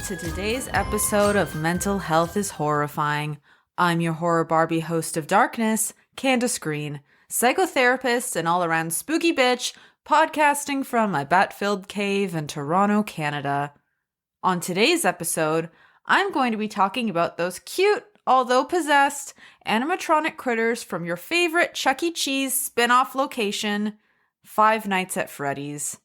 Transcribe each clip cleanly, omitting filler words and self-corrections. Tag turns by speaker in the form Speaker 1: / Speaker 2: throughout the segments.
Speaker 1: to today's episode of Mental Health is Horrifying. I'm your horror Barbie host of Darkness, Candace Green, psychotherapist and all-around spooky bitch, podcasting from my bat-filled cave in Toronto, Canada. On today's episode, I'm going to be talking about those cute, although possessed, animatronic critters from your favorite Chuck E. Cheese spin-off location, Five Nights at Freddy's.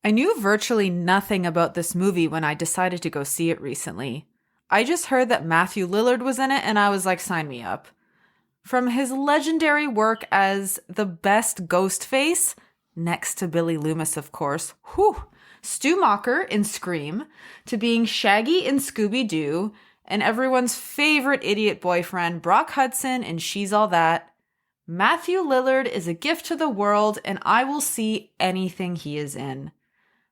Speaker 1: I knew virtually nothing about this movie when I decided to go see it recently. I just heard that Matthew Lillard was in it and I was like, sign me up. From his legendary work as the best Ghostface, next to Billy Loomis of course, Stu Macher in Scream, to being Shaggy in Scooby-Doo, and everyone's favorite idiot boyfriend, Brock Hudson in She's All That, Matthew Lillard is a gift to the world and I will see anything he is in.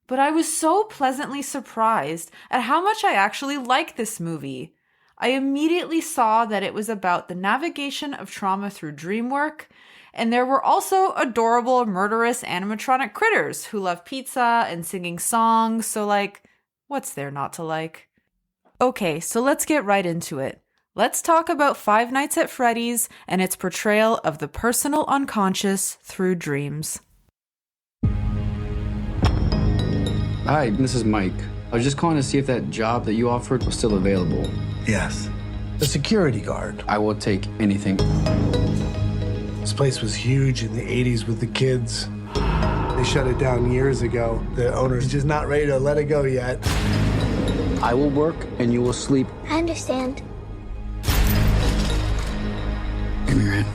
Speaker 1: But I was so pleasantly surprised at how much I actually like this movie. I immediately saw that it was about the navigation of trauma through Dreamwork, and there were also adorable, murderous animatronic critters who love pizza and singing songs, so what's there not to like? Okay, so let's get right into it. Let's talk about Five Nights at Freddy's and its portrayal of the personal unconscious through dreams.
Speaker 2: Hi, this is Mike. I was just calling to see if that job that you offered was still available.
Speaker 3: Yes. The security guard.
Speaker 2: I will take anything.
Speaker 3: This place was huge in the 80s with the kids. They shut it down years ago. The owner's just not ready to let it go yet.
Speaker 2: I will work and you will sleep.
Speaker 4: I understand.
Speaker 2: Give me your hand.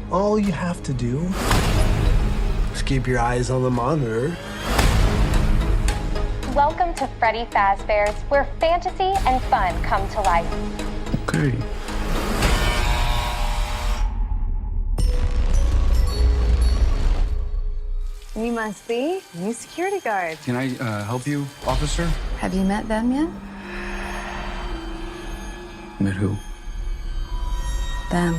Speaker 3: All you have to do is keep your eyes on the monitor.
Speaker 5: Welcome to Freddy Fazbear's, where fantasy and fun come to life.
Speaker 2: Okay.
Speaker 6: You must be new security guard.
Speaker 2: Can I help you, officer?
Speaker 6: Have you met them yet?
Speaker 2: Met who?
Speaker 6: Them.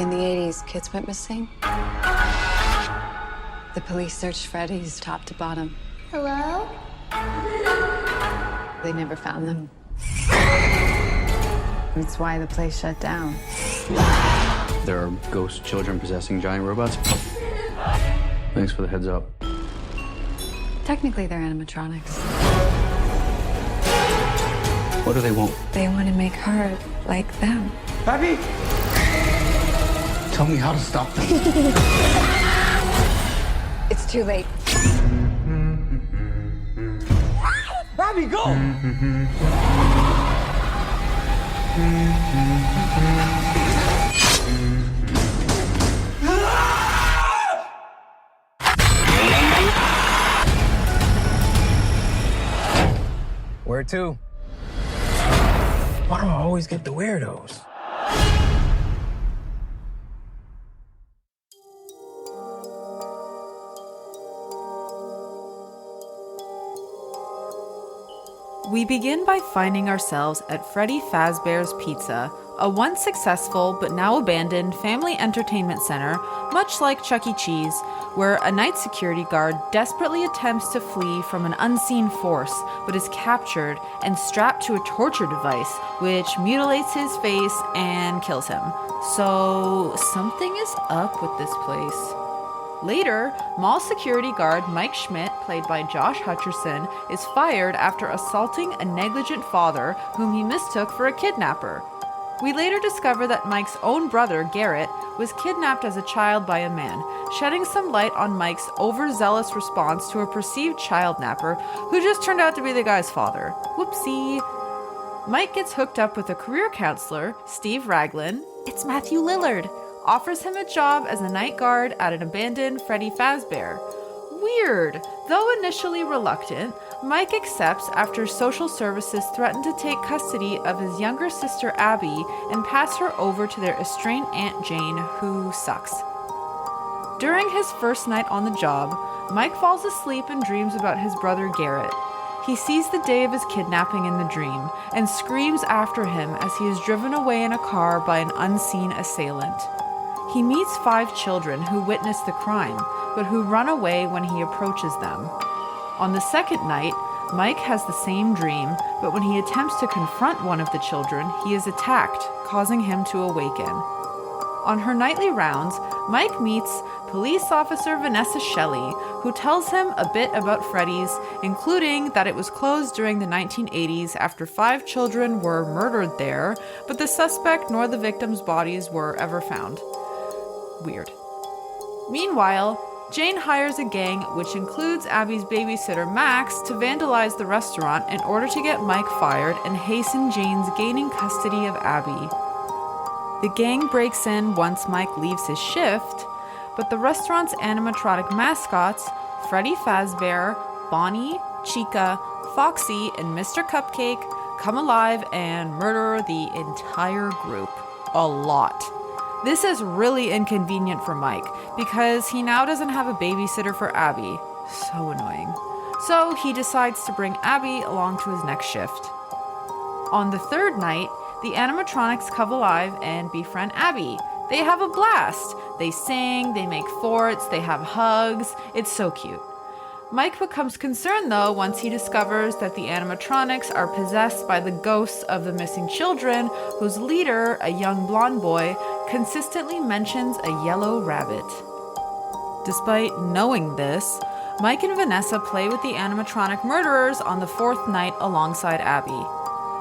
Speaker 6: In the 80s, kids went missing. The police searched Freddy's top to bottom.
Speaker 4: Hello?
Speaker 6: They never found them. That's why the place shut down.
Speaker 2: There are ghost children possessing giant robots. Thanks for the heads up.
Speaker 6: Technically, they're animatronics.
Speaker 2: What do they want?
Speaker 6: They want to make her like them.
Speaker 2: Abby! Tell me how to stop them.
Speaker 6: It's too late.
Speaker 3: Abby, go! Where to? Why do I always get the weirdos?
Speaker 1: We begin by finding ourselves at Freddy Fazbear's Pizza, a once successful but now abandoned family entertainment center, much like Chuck E. Cheese, where a night security guard desperately attempts to flee from an unseen force, but is captured and strapped to a torture device, which mutilates his face and kills him. So, something is up with this place. Later, mall security guard Mike Schmidt, played by Josh Hutcherson, is fired after assaulting a negligent father whom he mistook for a kidnapper. We later discover that Mike's own brother, Garrett, was kidnapped as a child by a man, shedding some light on Mike's overzealous response to a perceived child napper who just turned out to be the guy's father. Whoopsie. Mike gets hooked up with a career counselor, Steve Raglan. It's Matthew Lillard. Offers him a job as a night guard at an abandoned Freddy Fazbear. Weird. Though initially reluctant, Mike accepts after social services threaten to take custody of his younger sister Abby and pass her over to their estranged Aunt Jane, who sucks. During his first night on the job, Mike falls asleep and dreams about his brother Garrett. He sees the day of his kidnapping in the dream and screams after him as he is driven away in a car by an unseen assailant. He meets 5 children who witness the crime, but who run away when he approaches them. On the second night, Mike has the same dream, but when he attempts to confront one of the children, he is attacked, causing him to awaken. On her nightly rounds, Mike meets police officer Vanessa Shelley, who tells him a bit about Freddy's, including that it was closed during the 1980s after 5 children were murdered there, but the suspect nor the victims' bodies were ever found. Weird. Meanwhile, Jane hires a gang, which includes Abby's babysitter Max, to vandalize the restaurant in order to get Mike fired and hasten Jane's gaining custody of Abby. The gang breaks in once Mike leaves his shift, but the restaurant's animatronic mascots, Freddy Fazbear, Bonnie, Chica, Foxy, and Mr. Cupcake, come alive and murder the entire group. A lot. This is really inconvenient for Mike, because he now doesn't have a babysitter for Abby. So annoying. So he decides to bring Abby along to his next shift. On the third night, the animatronics come alive and befriend Abby. They have a blast. They sing, they make forts, they have hugs. It's so cute. Mike becomes concerned, though, once he discovers that the animatronics are possessed by the ghosts of the missing children, whose leader, a young blonde boy, consistently mentions a yellow rabbit. Despite knowing this, Mike and Vanessa play with the animatronic murderers on the 4th night alongside Abby.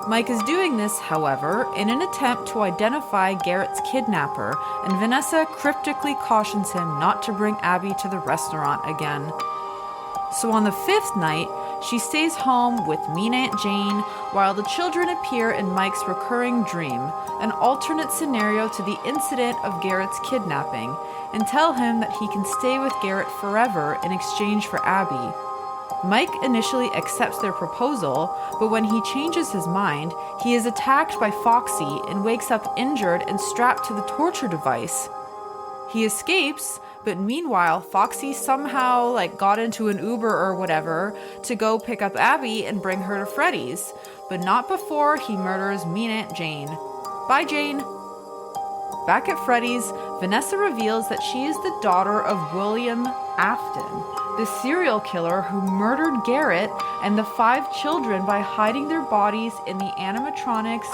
Speaker 1: Mike is doing this, however, in an attempt to identify Garrett's kidnapper, and Vanessa cryptically cautions him not to bring Abby to the restaurant again. So on the 5th night, she stays home with mean Aunt Jane while the children appear in Mike's recurring dream, an alternate scenario to the incident of Garrett's kidnapping, and tell him that he can stay with Garrett forever in exchange for Abby. Mike initially accepts their proposal, but when he changes his mind, he is attacked by Foxy and wakes up injured and strapped to the torture device. He escapes, but meanwhile, Foxy somehow got into an Uber or whatever to go pick up Abby and bring her to Freddy's, but not before he murders mean Aunt Jane. Bye, Jane. Back at Freddy's, Vanessa reveals that she is the daughter of William Afton, the serial killer who murdered Garrett and the 5 children by hiding their bodies in the animatronics,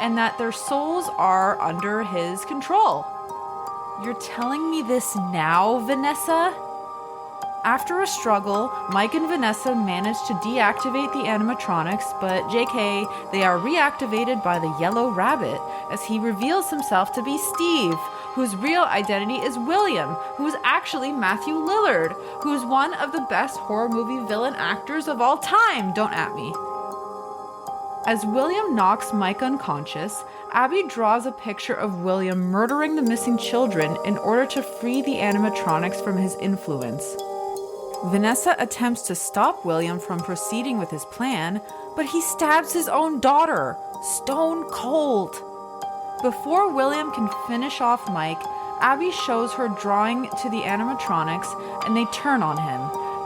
Speaker 1: and that their souls are under his control. You're telling me this now, Vanessa? After a struggle, Mike and Vanessa manage to deactivate the animatronics, but JK, they are reactivated by the yellow rabbit as he reveals himself to be Steve, whose real identity is William, who is actually Matthew Lillard, who is one of the best horror movie villain actors of all time. Don't at me. As William knocks Mike unconscious, Abby draws a picture of William murdering the missing children in order to free the animatronics from his influence. Vanessa attempts to stop William from proceeding with his plan, but he stabs his own daughter, stone cold. Before William can finish off Mike, Abby shows her drawing to the animatronics and they turn on him.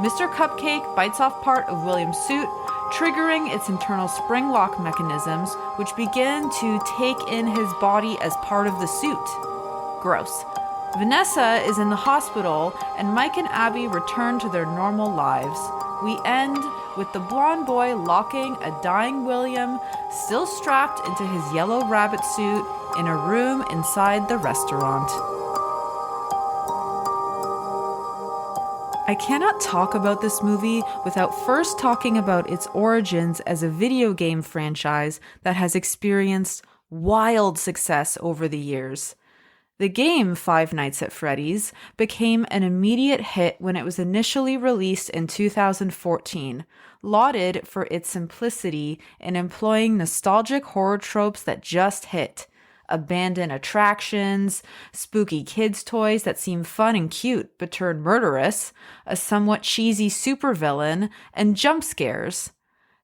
Speaker 1: Mr. Cupcake bites off part of William's suit, triggering its internal spring lock mechanisms, which begin to take in his body as part of the suit. Gross. Vanessa is in the hospital, and Mike and Abby return to their normal lives. We end with the blonde boy locking a dying William, still strapped into his yellow rabbit suit, in a room inside the restaurant. I cannot talk about this movie without first talking about its origins as a video game franchise that has experienced wild success over the years. The game Five Nights at Freddy's became an immediate hit when it was initially released in 2014, lauded for its simplicity in employing nostalgic horror tropes that just hit. abandoned attractions, spooky kids' toys that seem fun and cute but turn murderous, a somewhat cheesy supervillain, and jump scares.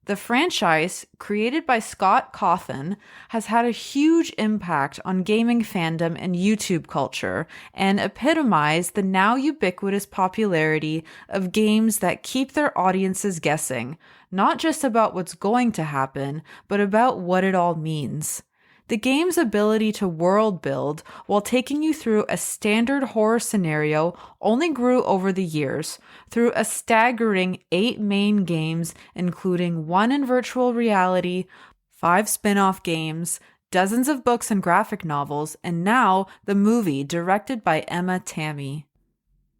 Speaker 1: The franchise, created by Scott Cawthon, has had a huge impact on gaming fandom and YouTube culture and epitomized the now ubiquitous popularity of games that keep their audiences guessing, not just about what's going to happen, but about what it all means. The game's ability to world build while taking you through a standard horror scenario only grew over the years, through a staggering 8 main games, including 1 in virtual reality, 5 spin-off games, dozens of books and graphic novels, and now the movie directed by Emma Tammi.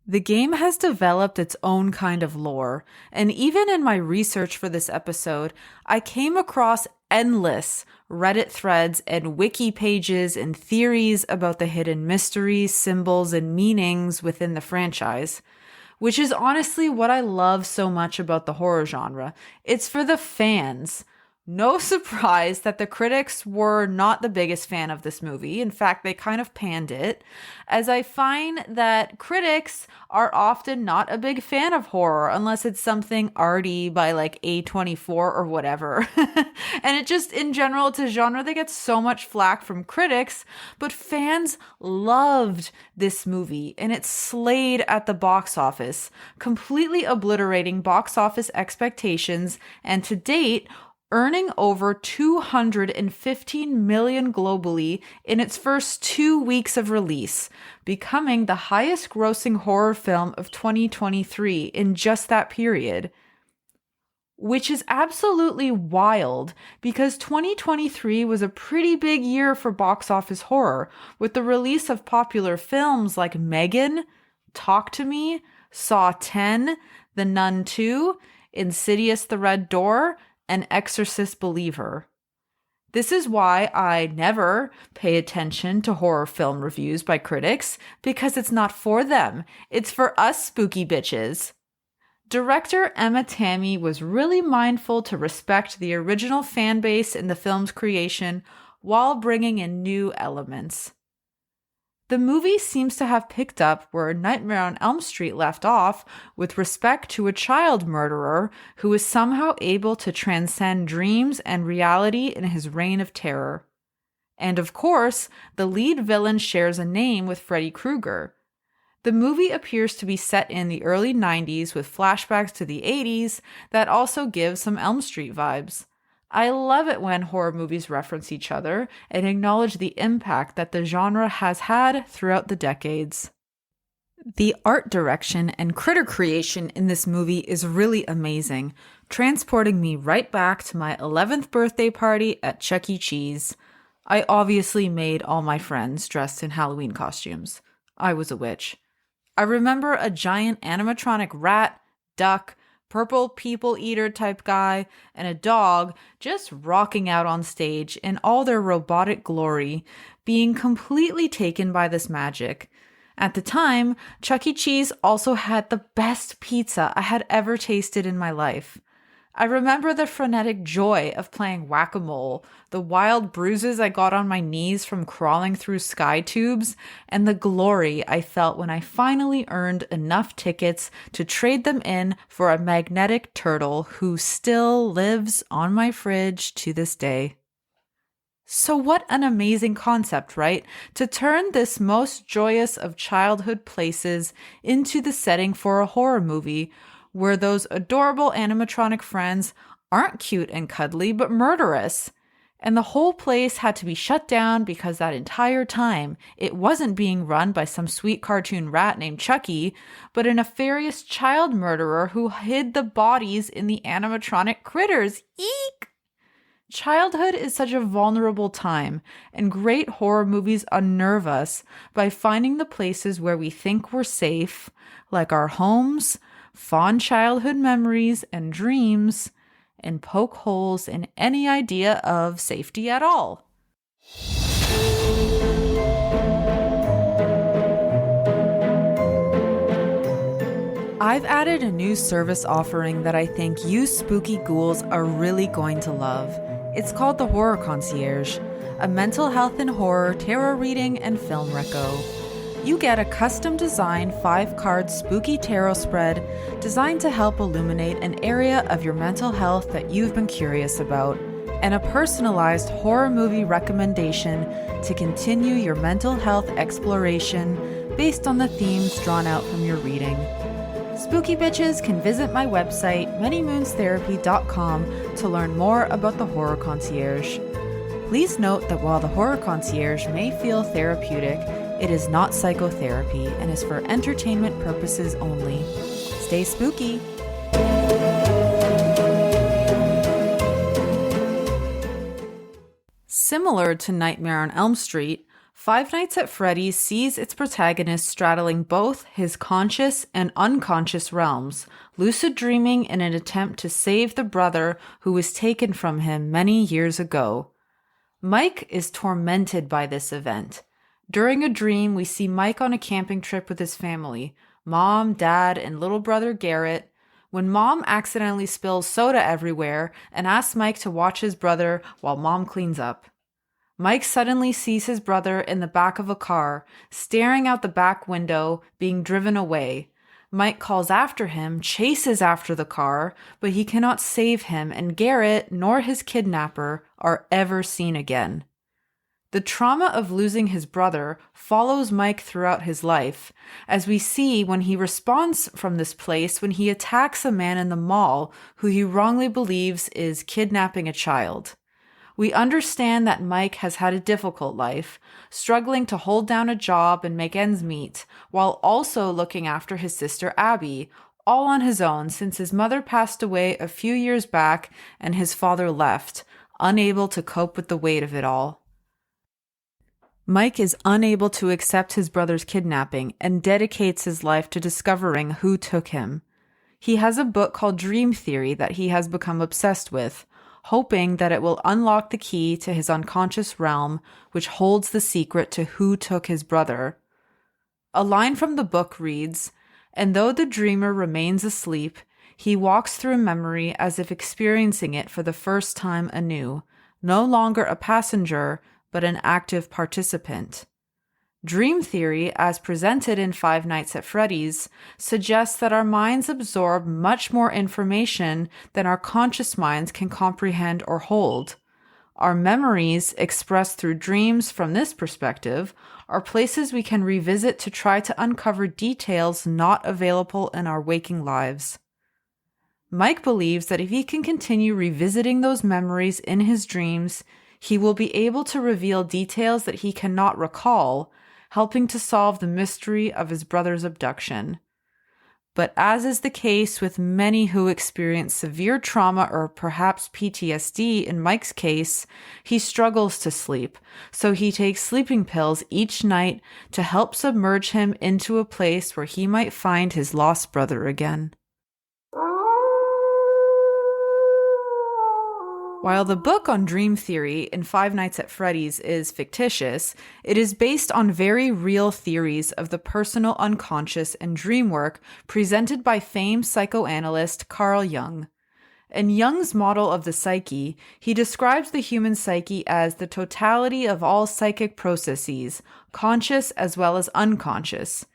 Speaker 1: The game has developed its own kind of lore, and even in my research for this episode, I came across endless Reddit threads and wiki pages and theories about the hidden mysteries, symbols, and meanings within the franchise, which is honestly what I love so much about the horror genre. It's for the fans. No surprise that the critics were not the biggest fan of this movie. In fact, they kind of panned it, as I find that critics are often not a big fan of horror unless it's something arty by like A24 or whatever. And it just, in general, it's a genre that gets so much flack from critics, but fans loved this movie and it slayed at the box office, completely obliterating box office expectations, and to date, earning over $215 million globally in its first 2 weeks of release, becoming the highest grossing horror film of 2023 in just that period. Which is absolutely wild because 2023 was a pretty big year for box office horror, with the release of popular films like Megan, Talk to Me, Saw 10, The Nun 2, Insidious: The Red Door, and Exorcist Believer. This is why I never pay attention to horror film reviews by critics, because it's not for them. It's for us spooky bitches. Director Emma Tammi was really mindful to respect the original fan base in the film's creation while bringing in new elements. The movie seems to have picked up where Nightmare on Elm Street left off with respect to a child murderer who is somehow able to transcend dreams and reality in his reign of terror. And of course, the lead villain shares a name with Freddy Krueger. The movie appears to be set in the early 90s with flashbacks to the 80s that also give some Elm Street vibes. I love it when horror movies reference each other and acknowledge the impact that the genre has had throughout the decades. The art direction and critter creation in this movie is really amazing, transporting me right back to my 11th birthday party at Chuck E. Cheese. I obviously made all my friends dressed in Halloween costumes. I was a witch. I remember a giant animatronic rat, duck, purple people eater type guy, and a dog just rocking out on stage in all their robotic glory, being completely taken by this magic. At the time, Chuck E. Cheese also had the best pizza I had ever tasted in my life. I remember the frenetic joy of playing whack-a-mole, the wild bruises I got on my knees from crawling through sky tubes, and the glory I felt when I finally earned enough tickets to trade them in for a magnetic turtle who still lives on my fridge to this day. So what an amazing concept, right? To turn this most joyous of childhood places into the setting for a horror movie, where those adorable animatronic friends aren't cute and cuddly, but murderous. And the whole place had to be shut down because that entire time it wasn't being run by some sweet cartoon rat named Chucky, but a nefarious child murderer who hid the bodies in the animatronic critters. Eek! Childhood is such a vulnerable time, and great horror movies unnerve us by finding the places where we think we're safe, like our homes, fond childhood memories and dreams, and poke holes in any idea of safety at all. I've added a new service offering that I think you spooky ghouls are really going to love. It's called the Horror Concierge, a mental health and horror tarot reading and film reco. You get a custom-designed 5-card spooky tarot spread designed to help illuminate an area of your mental health that you've been curious about, and a personalized horror movie recommendation to continue your mental health exploration based on the themes drawn out from your reading. Spooky bitches can visit my website, manymoonstherapy.com, to learn more about the Horror Concierge. Please note that while the Horror Concierge may feel therapeutic, it is not psychotherapy and is for entertainment purposes only. Stay spooky! Similar to Nightmare on Elm Street, Five Nights at Freddy's sees its protagonist straddling both his conscious and unconscious realms, lucid dreaming in an attempt to save the brother who was taken from him many years ago. Mike is tormented by this event. During a dream, we see Mike on a camping trip with his family, Mom, Dad, and little brother Garrett, when Mom accidentally spills soda everywhere and asks Mike to watch his brother while Mom cleans up. Mike suddenly sees his brother in the back of a car, staring out the back window, being driven away. Mike calls after him, chases after the car, but he cannot save him, and Garrett nor his kidnapper are ever seen again. The trauma of losing his brother follows Mike throughout his life, as we see when he responds from this place when he attacks a man in the mall who he wrongly believes is kidnapping a child. We understand that Mike has had a difficult life, struggling to hold down a job and make ends meet, while also looking after his sister Abby, all on his own since his mother passed away a few years back and his father left, unable to cope with the weight of it all. Mike is unable to accept his brother's kidnapping and dedicates his life to discovering who took him. He has a book called Dream Theory that he has become obsessed with, hoping that it will unlock the key to his unconscious realm, which holds the secret to who took his brother. A line from the book reads, "And though the dreamer remains asleep, he walks through memory as if experiencing it for the first time anew, no longer a passenger, but an active participant." Dream theory, as presented in Five Nights at Freddy's, suggests that our minds absorb much more information than our conscious minds can comprehend or hold. Our memories, expressed through dreams from this perspective, are places we can revisit to try to uncover details not available in our waking lives. Mike believes that if he can continue revisiting those memories in his dreams, he will be able to reveal details that he cannot recall, helping to solve the mystery of his brother's abduction. But as is the case with many who experience severe trauma or perhaps PTSD in Mike's case, he struggles to sleep, so he takes sleeping pills each night to help submerge him into a place where he might find his lost brother again. While the book on dream theory in Five Nights at Freddy's is fictitious, it is based on very real theories of the personal unconscious and dream work presented by famed psychoanalyst Carl Jung. In Jung's model of the psyche, he describes the human psyche as the totality of all psychic processes, conscious as well as unconscious.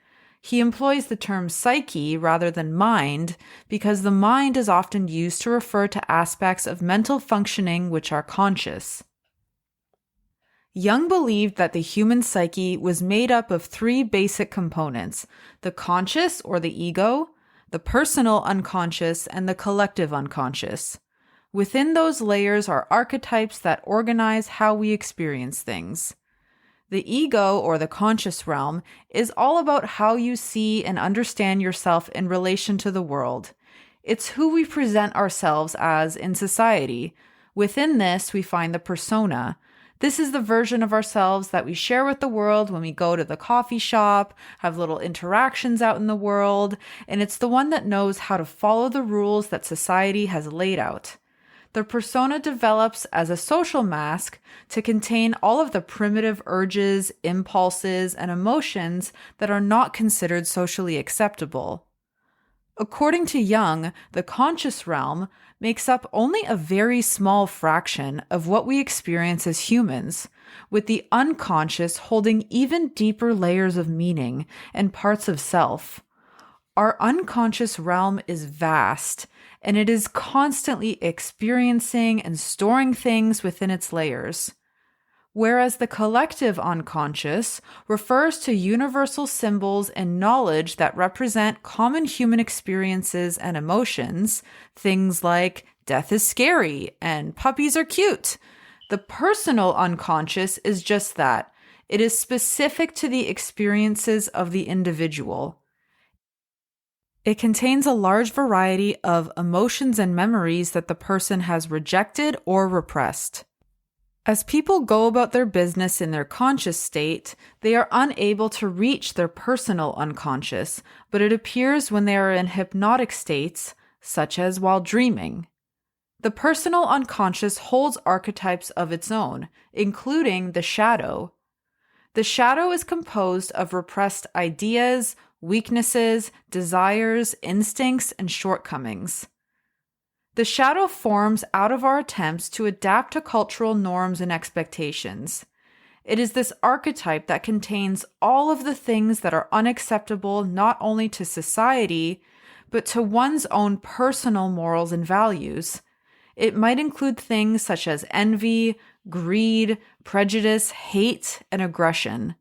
Speaker 1: He employs the term psyche rather than mind because the mind is often used to refer to aspects of mental functioning which are conscious. Jung believed that the human psyche was made up of three basic components: the conscious or the ego, the personal unconscious, and the collective unconscious. Within those layers are archetypes that organize how we experience things. The ego, or the conscious realm, is all about how you see and understand yourself in relation to the world. It's who we present ourselves as in society. Within this, we find the persona. This is the version of ourselves that we share with the world when we go to the coffee shop, have little interactions out in the world, and it's the one that knows how to follow the rules that society has laid out. The persona develops as a social mask to contain all of the primitive urges, impulses, and emotions that are not considered socially acceptable. According to Jung, the conscious realm makes up only a very small fraction of what we experience as humans, with the unconscious holding even deeper layers of meaning and parts of self. Our unconscious realm is vast, and it is constantly experiencing and storing things within its layers. Whereas the collective unconscious refers to universal symbols and knowledge that represent common human experiences and emotions, things like death is scary and puppies are cute. The personal unconscious is just that. It is specific to the experiences of the individual. It contains a large variety of emotions and memories that the person has rejected or repressed. As people go about their business in their conscious state, they are unable to reach their personal unconscious, but it appears when they are in hypnotic states, such as while dreaming. The personal unconscious holds archetypes of its own, including the shadow. The shadow is composed of repressed ideas, weaknesses, desires, instincts, and shortcomings. The shadow forms out of our attempts to adapt to cultural norms and expectations. It is this archetype that contains all of the things that are unacceptable not only to society, but to one's own personal morals and values. It might include things such as envy, greed, prejudice, hate, and aggression.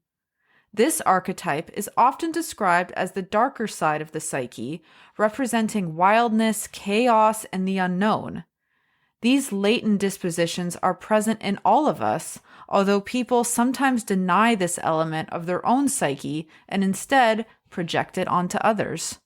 Speaker 1: This archetype is often described as the darker side of the psyche, representing wildness, chaos, and the unknown. These latent dispositions are present in all of us, although people sometimes deny this element of their own psyche and instead project it onto others.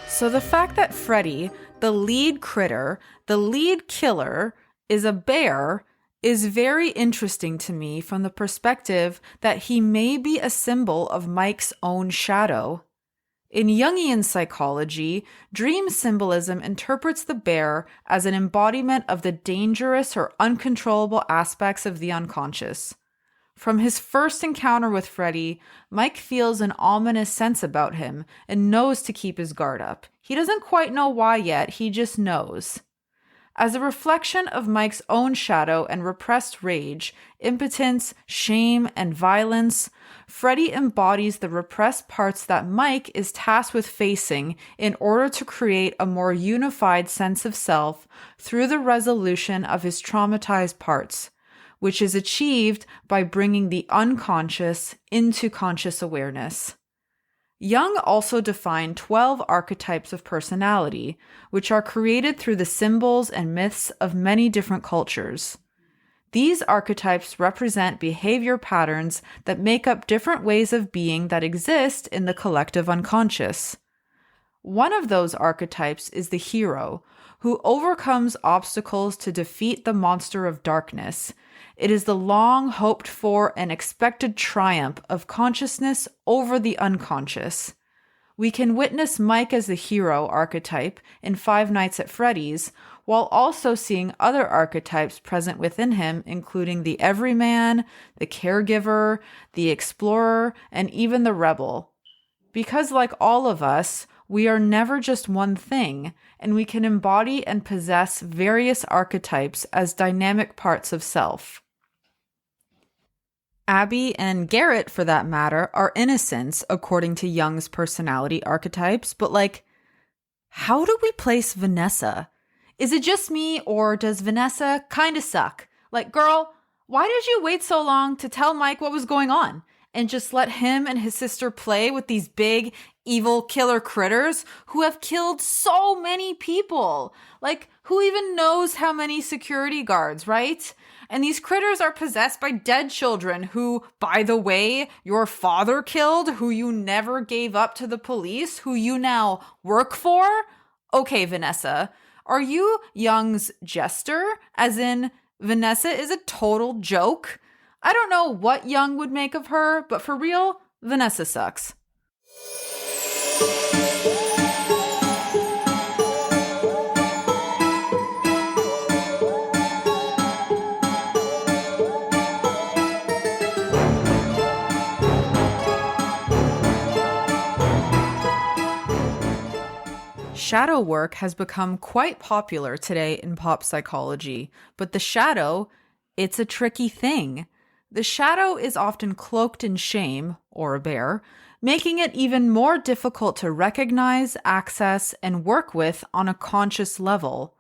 Speaker 1: So the fact that Freddy, the lead critter, the lead killer, is a bear is very interesting to me from the perspective that he may be a symbol of Mike's own shadow. In Jungian psychology, dream symbolism interprets the bear as an embodiment of the dangerous or uncontrollable aspects of the unconscious. From his first encounter with Freddy, Mike feels an ominous sense about him and knows to keep his guard up. He doesn't quite know why yet, he just knows. As a reflection of Mike's own shadow and repressed rage, impotence, shame, and violence, Freddy embodies the repressed parts that Mike is tasked with facing in order to create a more unified sense of self through the resolution of his traumatized parts, which is achieved by bringing the unconscious into conscious awareness. Jung also defined 12 archetypes of personality, which are created through the symbols and myths of many different cultures. These archetypes represent behavior patterns that make up different ways of being that exist in the collective unconscious. One of those archetypes is the hero, who overcomes obstacles to defeat the monster of darkness. It is the long hoped for and expected triumph of consciousness over the unconscious. We can witness Mike as the hero archetype in Five Nights at Freddy's, while also seeing other archetypes present within him, including the everyman, the caregiver, the explorer, and even the rebel. Because like all of us, we are never just one thing, and we can embody and possess various archetypes as dynamic parts of self. Abby and Garrett, for that matter, are innocents according to Jung's personality archetypes, but how do we place Vanessa? Is it just me, or does Vanessa kinda suck? Girl, why did you wait so long to tell Mike what was going on? And just let him and his sister play with these big, evil killer critters who have killed so many people? Who even knows how many security guards, right? And these critters are possessed by dead children who, by the way, your father killed, who you never gave up to the police, who you now work for? Okay, Vanessa, are you Jung's jester? As in, Vanessa is a total joke? I don't know what Jung would make of her, but for real, Vanessa sucks. Shadow work has become quite popular today in pop psychology, but the shadow, it's a tricky thing. The shadow is often cloaked in shame, or a bear, making it even more difficult to recognize, access, and work with on a conscious level.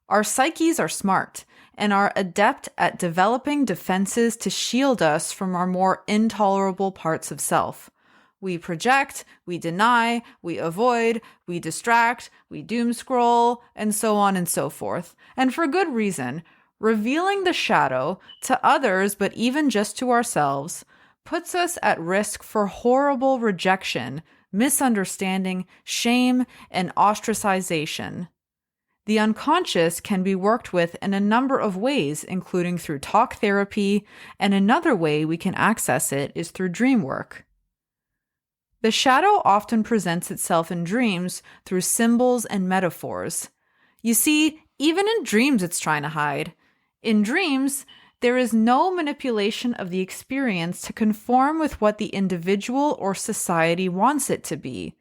Speaker 1: Our psyches are smart and are adept at developing defenses to shield us from our more intolerable parts of self. We project, we deny, we avoid, we distract, we doom scroll, and so on and so forth. And for good reason. Revealing the shadow to others, but even just to ourselves, puts us at risk for horrible rejection, misunderstanding, shame, and ostracization. The unconscious can be worked with in a number of ways, including through talk therapy, and another way we can access it is through dreamwork. The shadow often presents itself in dreams through symbols and metaphors. You see, even in dreams it's trying to hide. In dreams, there is no manipulation of the experience to conform with what the individual or society wants it to be.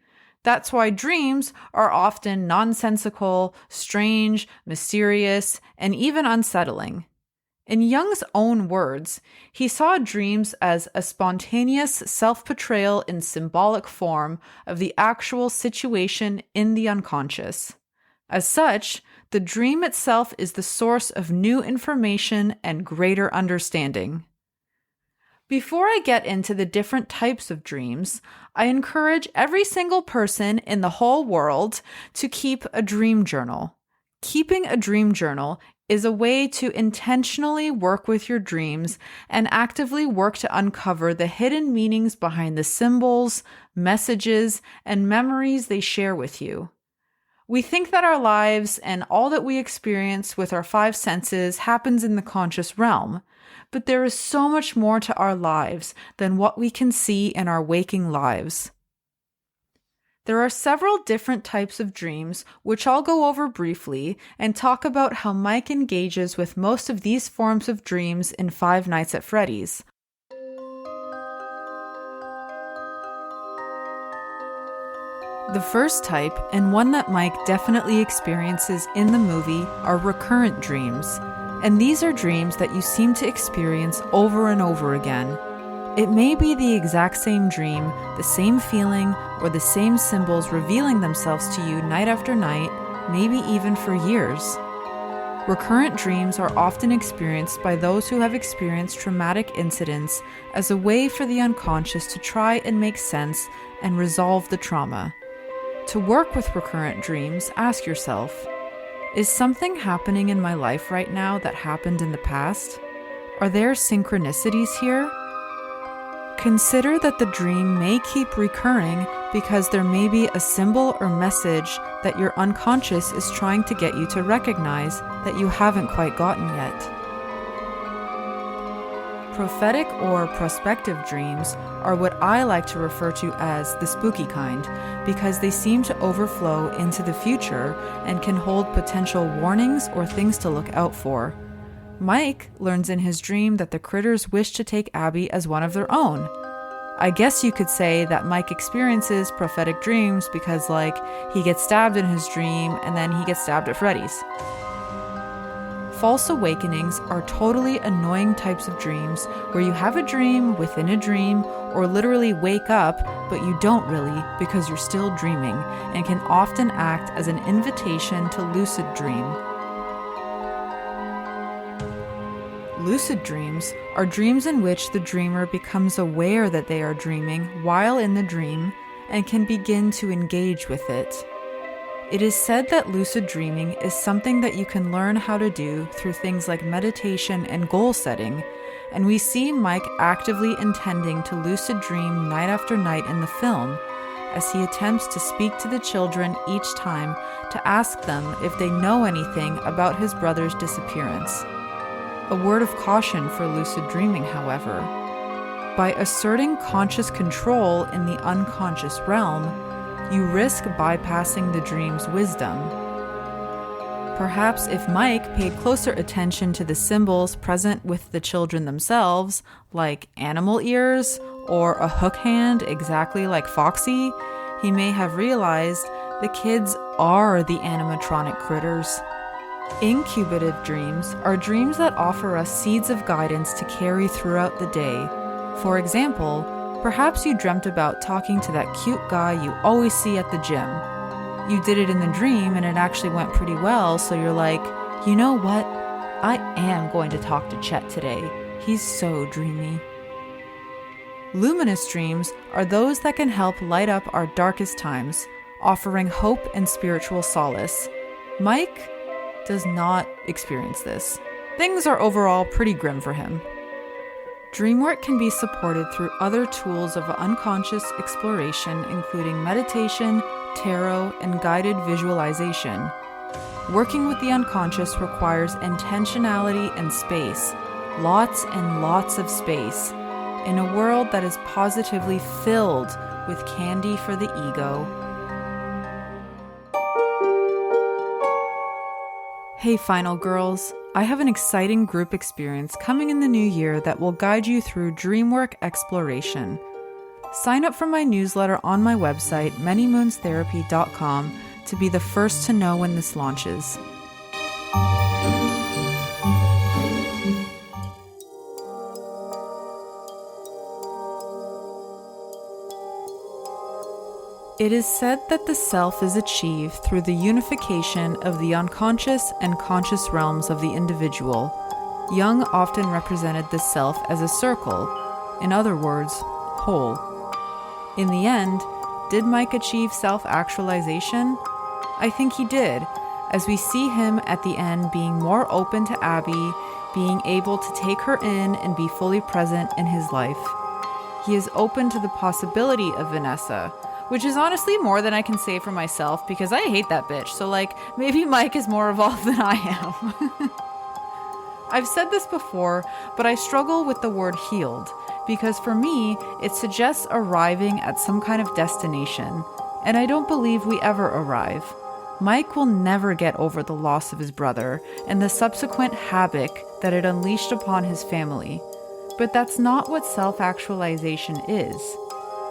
Speaker 1: That's why dreams are often nonsensical, strange, mysterious, and even unsettling. In Jung's own words, he saw dreams as a spontaneous self-portrayal in symbolic form of the actual situation in the unconscious. As such, the dream itself is the source of new information and greater understanding. Before I get into the different types of dreams, I encourage every single person in the whole world to keep a dream journal. Keeping a dream journal is a way to intentionally work with your dreams and actively work to uncover the hidden meanings behind the symbols, messages, and memories they share with you. We think that our lives and all that we experience with our five senses happens in the conscious realm, but there is so much more to our lives than what we can see in our waking lives. There are several different types of dreams, which I'll go over briefly and talk about how Mike engages with most of these forms of dreams in Five Nights at Freddy's. The first type, and one that Mike definitely experiences in the movie, are recurrent dreams. And these are dreams that you seem to experience over and over again. It may be the exact same dream, the same feeling, or the same symbols revealing themselves to you night after night, maybe even for years. Recurrent dreams are often experienced by those who have experienced traumatic incidents as a way for the unconscious to try and make sense and resolve the trauma. To work with recurrent dreams, ask yourself, is something happening in my life right now that happened in the past? Are there synchronicities here? Consider that the dream may keep recurring because there may be a symbol or message that your unconscious is trying to get you to recognize that you haven't quite gotten yet. Prophetic or prospective dreams are what I like to refer to as the spooky kind because they seem to overflow into the future and can hold potential warnings or things to look out for. Mike learns in his dream that the critters wish to take Abby as one of their own. I guess you could say that Mike experiences prophetic dreams because, he gets stabbed in his dream and then he gets stabbed at Freddy's. False awakenings are totally annoying types of dreams where you have a dream within a dream or literally wake up, but you don't really because you're still dreaming and can often act as an invitation to lucid dream. Lucid dreams are dreams in which the dreamer becomes aware that they are dreaming while in the dream and can begin to engage with it. It is said that lucid dreaming is something that you can learn how to do through things like meditation and goal setting, and we see Mike actively intending to lucid dream night after night in the film, as he attempts to speak to the children each time to ask them if they know anything about his brother's disappearance. A word of caution for lucid dreaming, however. By asserting conscious control in the unconscious realm, you risk bypassing the dream's wisdom. Perhaps if Mike paid closer attention to the symbols present with the children themselves, like animal ears or a hook hand exactly like Foxy, he may have realized The kids are the animatronic critters. Incubative dreams are dreams that offer us seeds of guidance to carry throughout the day. For example, perhaps you dreamt about talking to that cute guy you always see at the gym. You did it in the dream and it actually went pretty well, so you're like, you know what? I am going to talk to Chet today. He's so dreamy. Luminous dreams are those that can help light up our darkest times, offering hope and spiritual solace. Mike does not experience this. Things are overall pretty grim for him. Dreamwork can be supported through other tools of unconscious exploration, including meditation, tarot, and guided visualization. Working with the unconscious requires intentionality and space, lots and lots of space, in a world that is positively filled with candy for the ego. Hey Final Girls, I have an exciting group experience coming in the new year that will guide you through Dreamwork exploration. Sign up for my newsletter on my website, manymoonstherapy.com, to be the first to know when this launches. It is said that the self is achieved through the unification of the unconscious and conscious realms of the individual. Jung often represented the self as a circle, in other words, whole. In the end, did Mike achieve self-actualization? I think he did, as we see him at the end being more open to Abby, being able to take her in and be fully present in his life. He is open to the possibility of Vanessa, which is honestly more than I can say for myself because I hate that bitch. So maybe Mike is more evolved than I am. I've said this before, but I struggle with the word healed because for me, it suggests arriving at some kind of destination, and I don't believe we ever arrive. Mike will never get over the loss of his brother and the subsequent havoc that it unleashed upon his family. But that's not what self-actualization is.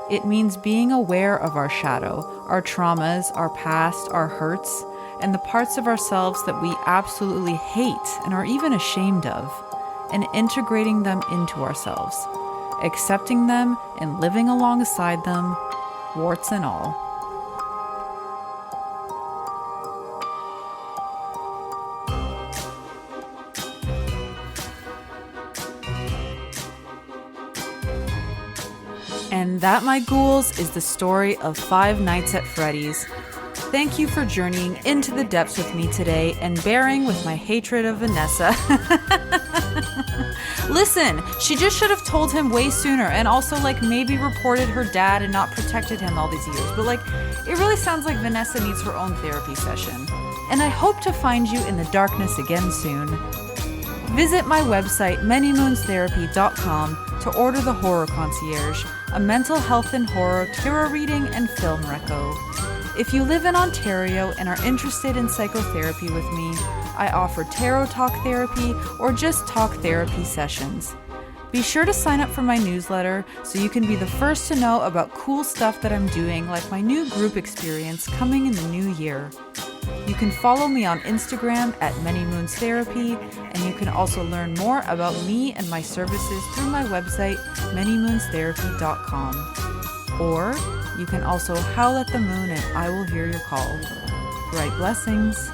Speaker 1: It means being aware of our shadow, our traumas, our past, our hurts, and the parts of ourselves that we absolutely hate and are even ashamed of, and integrating them into ourselves, accepting them and living alongside them, warts and all. And that, my ghouls, is the story of Five Nights at Freddy's. Thank you for journeying into the depths with me today and bearing with my hatred of Vanessa. Listen, she just should have told him way sooner and also maybe reported her dad and not protected him all these years. But it really sounds like Vanessa needs her own therapy session. And I hope to find you in the darkness again soon. Visit my website, manymoonstherapy.com, to order the Horror Concierge, a mental health and horror tarot reading and film reco. If you live in Ontario and are interested in psychotherapy with me, I offer tarot talk therapy or just talk therapy sessions. Be sure to sign up for my newsletter so you can be the first to know about cool stuff that I'm doing, like my new group experience coming in the new year. You can follow me on Instagram at manymoonstherapy, and you can also learn more about me and my services through my website, manymoonstherapy.com. Or you can also howl at the moon and I will hear your call. Bright blessings.